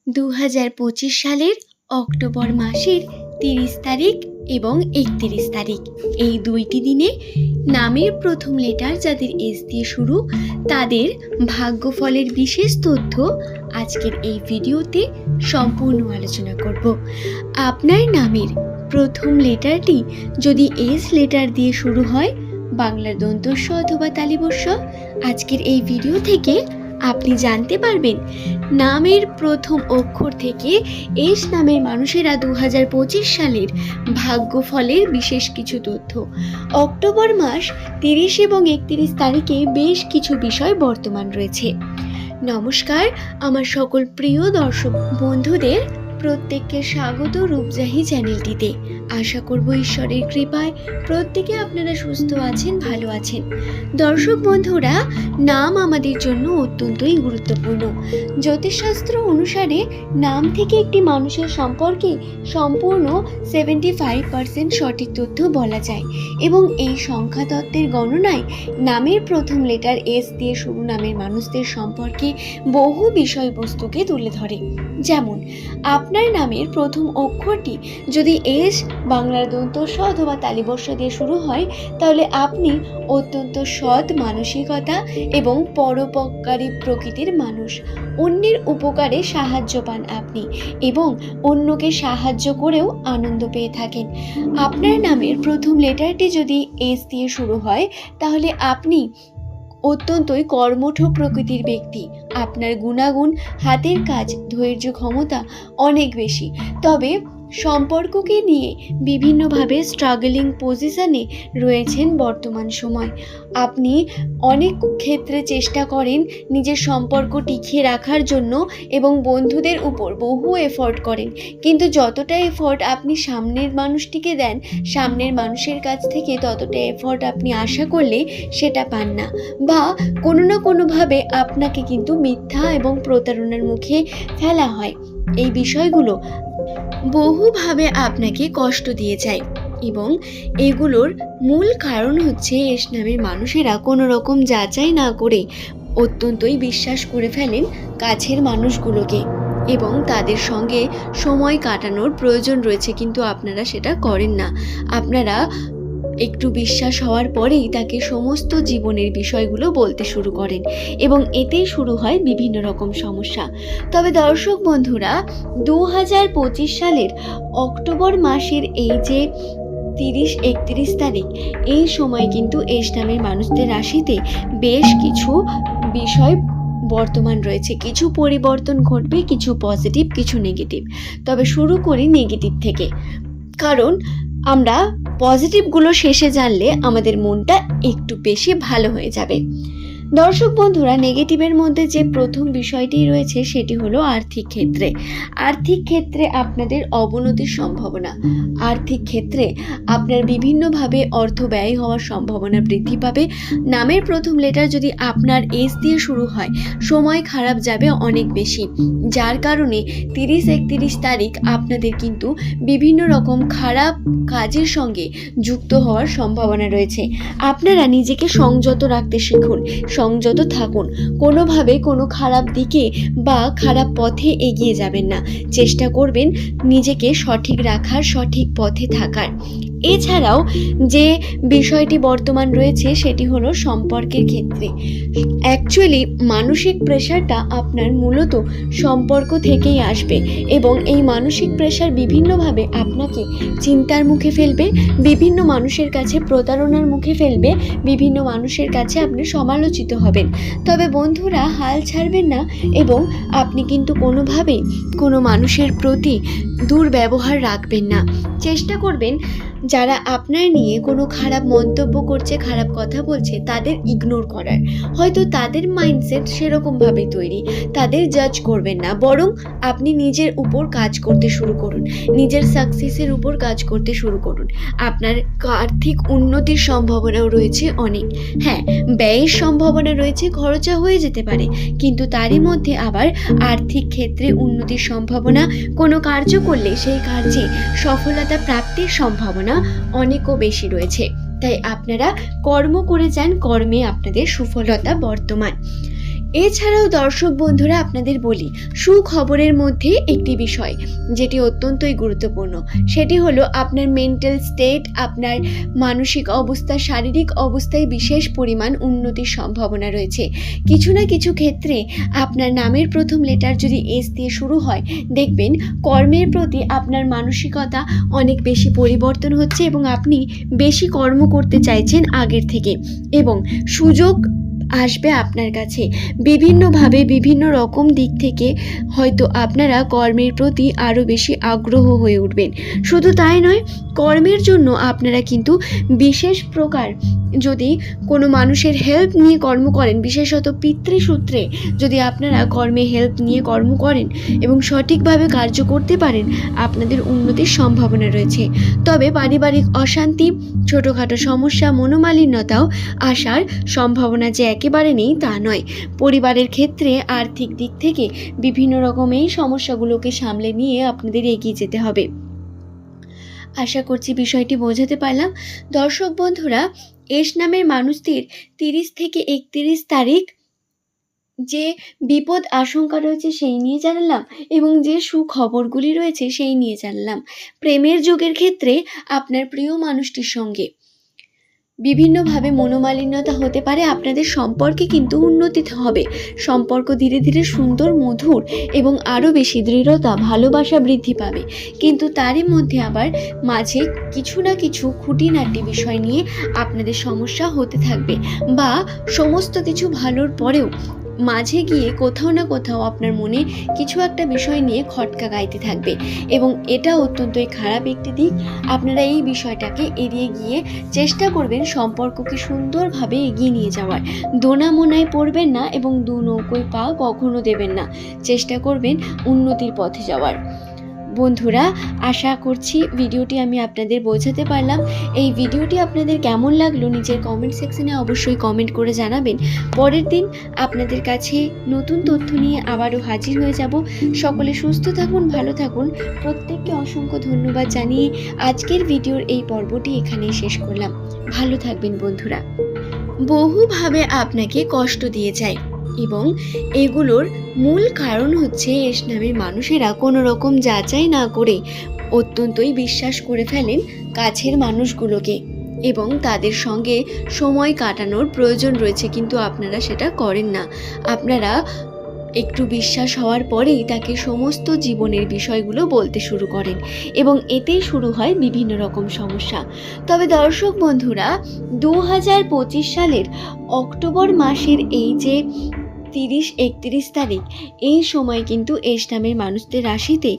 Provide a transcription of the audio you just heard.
2025 সালের অক্টোবর মাসের 30 তারিখ এবং 31 তারিখ এই দুইটি দিনে নামের প্রথম লেটার যাদের এস দিয়ে শুরু তাদের ভাগ্যফলের বিশেষ তথ্য আজকের এই ভিডিওতে সম্পূর্ণ আলোচনা করব। আপনার নামের প্রথম লেটারটি যদি এস লেটার দিয়ে শুরু হয়, বাংলার দন্ত স অথবা তালিবস্য, আজকের এই ভিডিও থেকে আপনি জানতে পারবেন নামের প্রথম অক্ষর থেকে এস নামের মানুষেরা 2025 সালের ভাগ্যফলের বিশেষ কিছু তথ্য। অক্টোবর মাস 30 এবং 31 তারিখে বেশ কিছু বিষয় বর্তমান রয়েছে। নমস্কার, আমার সকল প্রিয় দর্শক বন্ধুদের প্রত্যেককে স্বাগত রূপজাহি চ্যানেলটিতে। আশা করব ঈশ্বরের কৃপায় প্রত্যেকে আপনারা সুস্থ আছেন, ভালো আছেন। দর্শক বন্ধুরা, নাম আমাদের জন্য অত্যন্তই গুরুত্বপূর্ণ। জ্যোতিষশাস্ত্র অনুসারে নাম থেকে একটি মানুষের সম্পর্কে সম্পূর্ণ 75% সঠিক তথ্য বলা যায় এবং এই সংখ্যা তত্ত্বের গণনায় নামের প্রথম লেটার এস দিয়ে শুরু নামের মানুষদের সম্পর্কে বহু বিষয়বস্তুকে তুলে ধরে। যেমন আপনার নামের প্রথম অক্ষরটি যদি এস, বাংলার দন্ত স অথবা তালিবস্য দিয়ে শুরু হয়, তাহলে আপনি অত্যন্ত সৎ মানসিকতা এবং পরোপকারী প্রকৃতির মানুষ। অন্যের উপকারে সাহায্য পান আপনি এবং অন্যকে সাহায্য করেও আনন্দ পেয়ে থাকেন। আপনার নামের প্রথম লেটারটি যদি এস দিয়ে শুরু হয়, তাহলে আপনি অত্যন্তই কর্মঠ প্রকৃতির ব্যক্তি। আপনার গুণাগুণ, হাতের কাজ, ধৈর্য ক্ষমতা অনেক বেশি। তবে সম্পর্ককে নিয়ে বিভিন্নভাবে স্ট্রাগলিং পজিশনে রয়েছেন বর্তমান সময়। আপনি অনেক ক্ষেত্রে চেষ্টা করেন নিজের সম্পর্ক টিকিয়ে রাখার জন্য এবং বন্ধুদের উপর বহু এফোর্ট করেন, কিন্তু যতটা এফোর্ট আপনি সামনের মানুষটিকে দেন, সামনের মানুষের কাছ থেকে ততটা এফোর্ট আপনি আশা করলে সেটা পান না, বা কোনো না কোনোভাবে আপনাকে কিন্তু মিথ্যা এবং প্রতারণার মুখে ফেলা হয়। এই বিষয়গুলো বহুভাবে আপনাকে কষ্ট দিয়ে যায় এবং এগুলোর মূল কারণ হচ্ছে এস নামের মানুষেরা কোনো রকম যাচাই না করে অত্যন্তই বিশ্বাস করে ফেলেন কাছের মানুষগুলোকে এবং তাদের সঙ্গে সময় কাটানোর প্রয়োজন রয়েছে, কিন্তু আপনারা সেটা করেন না। আপনারা একটু বিশ্বাস হওয়ার পরেই তাকে সমস্ত জীবনের বিষয়গুলো বলতে শুরু করেন এবং এতেই শুরু হয় বিভিন্ন রকম সমস্যা। তবে দর্শক বন্ধুরা, 2025 সালের অক্টোবর মাসের এই যে 30-31 তারিখ, এই সময় কিন্তু এস নামের মানুষদের রাশিতে বেশ কিছু বিষয় বর্তমান রয়েছে। কিছু পরিবর্তন ঘটবে, কিছু পজিটিভ, কিছু নেগেটিভ। তবে শুরু করি নেগেটিভ থেকে, কারণ আমরা পজিটিভগুলো শেষে জানলে আমাদের মনটা একটু বেশি ভালো হয়ে যাবে। দর্শক বন্ধুরা, নেগেটিভের মধ্যে যে প্রথম বিষয়টি রয়েছে সেটি হলো আর্থিক ক্ষেত্রে। আর্থিক ক্ষেত্রে আপনাদের অবনতির সম্ভাবনা। আর্থিক ক্ষেত্রে আপনার বিভিন্নভাবে অর্থ ব্যয় হওয়ার সম্ভাবনা বৃদ্ধি পাবে। নামের প্রথম লেটার যদি আপনার এস দিয়ে শুরু হয়, সময় খারাপ যাবে অনেক বেশি, যার কারণে 30-31 তারিখ আপনাদের কিন্তু বিভিন্ন রকম খারাপ কাজের সঙ্গে যুক্ত হওয়ার সম্ভাবনা রয়েছে। আপনারা নিজেকে সংযত রাখতে শিখুন, সংযত থাকুন। কোনোভাবে কোনো খারাপ দিকে বা খারাপ পথে এগিয়ে যাবেন না। চেষ্টা করবেন নিজেকে সঠিক রাখার, সঠিক পথে থাকার। এছাড়াও যে বিষয়টি বর্তমান রয়েছে সেটি হলো সম্পর্কের ক্ষেত্রে। অ্যাকচুয়ালি মানসিক প্রেশারটা আপনার মূলত সম্পর্ক থেকেই আসবে এবং এই মানসিক প্রেশার বিভিন্নভাবে আপনাকে চিন্তার মুখে ফেলবে, বিভিন্ন মানুষের কাছে প্রতারণার মুখে ফেলবে, বিভিন্ন মানুষের কাছে আপনি সমালোচিত হবেন। তবে বন্ধুরা, হাল ছাড়বেন না এবং আপনি কিন্তু কোনোভাবেই কোনো মানুষের প্রতি দুর্ব্যবহার রাখবেন না। চেষ্টা করবেন যারা আপনার নিয়ে কোনো খারাপ মন্তব্য করছে, খারাপ কথা বলছে, তাদের ইগনোর করার। হয়তো তাদের মাইন্ডসেট সেরকমভাবে তৈরি, তাদের জাজ করবেন না, বরং আপনি নিজের উপর কাজ করতে শুরু করুন, নিজের সাকসেসের উপর কাজ করতে শুরু করুন। আপনার আর্থিক উন্নতির সম্ভাবনাও রয়েছে অনেক। হ্যাঁ, ব্যয়ের সম্ভাবনা রয়েছে, খরচা হয়ে যেতে পারে, কিন্তু তারই মধ্যে আবার আর্থিক ক্ষেত্রে উন্নতির সম্ভাবনা। কোনো কার্য করলে সেই কার্যে সফলতা প্রাপ্তির সম্ভাবনা অনেকও বেশি রয়েছে। তাই আপনারা কর্ম করে যান, কর্মে আপনাদের সুফলতা বর্তমান। এছাড়াও দর্শক বন্ধুরা আপনাদের বলি, সুখবরের মধ্যে একটি বিষয় যেটি অত্যন্তই গুরুত্বপূর্ণ, সেটি হলো আপনার মেন্টাল স্টেট, আপনার মানসিক অবস্থা, শারীরিক অবস্থায় বিশেষ পরিমাণ উন্নতির সম্ভাবনা রয়েছে। কিছু না কিছু ক্ষেত্রে আপনার নামের প্রথম লেটার যদি এস দিয়ে শুরু হয়, দেখবেন কর্মের প্রতি আপনার মানসিকতা অনেক বেশি পরিবর্তন হচ্ছে এবং আপনি বেশি কর্ম করতে চাইছেন আগের থেকে, এবং সুযোগ আসবে আপনার কাছে বিভিন্নভাবে, বিভিন্ন রকম দিক থেকে হয়তো আপনারা কর্মের প্রতি আরও বেশি আগ্রহ হয়ে উঠবেন। শুধু তাই নয়, কর্মের জন্য আপনারা কিন্তু বিশেষ প্রকার যদি কোনো মানুষের হেল্প নিয়ে কর্ম করেন, বিশেষত পিতৃসূত্রে যদি আপনারা কর্মে হেল্প নিয়ে কর্ম করেন এবং সঠিকভাবে কার্য করতে পারেন, আপনাদের উন্নতির সম্ভাবনা রয়েছে। তবে পারিবারিক অশান্তি, ছোটোখাটো সমস্যা, মনোমালিন্যতাও আসার সম্ভাবনা যে একেবারে নেই তা নয়। পরিবারের ক্ষেত্রে আর্থিক দিক থেকে বিভিন্ন রকম এই সমস্যাগুলোকে সামলে নিয়ে আপনাদের এগিয়ে যেতে হবে। আশা করছি বিষয়টি বোঝাতে পারলাম। দর্শক বন্ধুরা, এস নামের মানুষটির 30 থেকে 31 তারিখ যে বিপদ আশঙ্কা রয়েছে সেই নিয়ে জানালাম, এবং যে সুখবরগুলি রয়েছে সেই নিয়ে জানলাম। প্রেমের যোগের ক্ষেত্রে আপনার প্রিয় মানুষটির সঙ্গে বিভিন্নভাবে মনোমালিন্যতা হতে পারে, আপনাদের সম্পর্কে কিন্তু উন্নতি হবে। সম্পর্ক ধীরে ধীরে সুন্দর, মধুর এবং আরও বেশি দৃঢ়তা, ভালোবাসা বৃদ্ধি পাবে। কিন্তু তারই মধ্যে আবার মাঝে কিছু না কিছু খুঁটিনাটি বিষয় নিয়ে আপনাদের সমস্যা হতে থাকবে, বা সমস্ত কিছু ভালোর পরেও মাঝে গিয়ে কোথাও না কোথাও আপনার মনে কিছু একটা বিষয় নিয়ে খটকা গাইতে থাকবে, এবং এটা অত্যন্তই খারাপ একটি দিক। আপনারা এই বিষয়টাকে এড়িয়ে গিয়ে চেষ্টা করবেন সম্পর্ককে সুন্দরভাবে এগিয়ে নিয়ে যাওয়ার। দোনামোনায় পড়বেন না এবং দু নৌকোয় পা কখনো দেবেন না। চেষ্টা করবেন উন্নতির পথে যাওয়ার। বন্ধুরা, আশা করছি ভিডিওটি আমি আপনাদের বোঝাতে পারলাম। এই ভিডিওটি আপনাদের কেমন লাগলো নিজের কমেন্ট সেকশনে অবশ্যই কমেন্ট করে জানাবেন। পরের দিন আপনাদের কাছে নতুন তথ্য নিয়ে আবারও হাজির হয়ে যাব। সকলে সুস্থ থাকুন, ভালো থাকুন। প্রত্যেককে অসংখ্য ধন্যবাদ জানিয়ে আজকের ভিডিওর এই পর্বটি এখানেই শেষ করলাম। ভালো থাকবেন বন্ধুরা। বহুভাবে আপনাকে কষ্ট দিয়ে যায়, এবং এগুলোর মূল কারণ হচ্ছে এস নামের মানুষেরা কোনো রকম যাচাই না করে অত্যন্তই বিশ্বাস করে ফেলেন কাছের মানুষগুলোকে, এবং তাদের সঙ্গে সময় কাটানোর প্রয়োজন রয়েছে, কিন্তু আপনারা সেটা করেন না। আপনারা একটু বিশ্বাস হওয়ার পরেই তাকে সমস্ত জীবনের বিষয়গুলো বলতে শুরু করেন, এবং এতেই শুরু হয় বিভিন্ন রকম সমস্যা। তবে দর্শক বন্ধুরা, 2025 সালের অক্টোবর মাসের এই যে 30-31 তারিখ, এই সময় কিন্তু এস নামের মানুষদের রাশিতে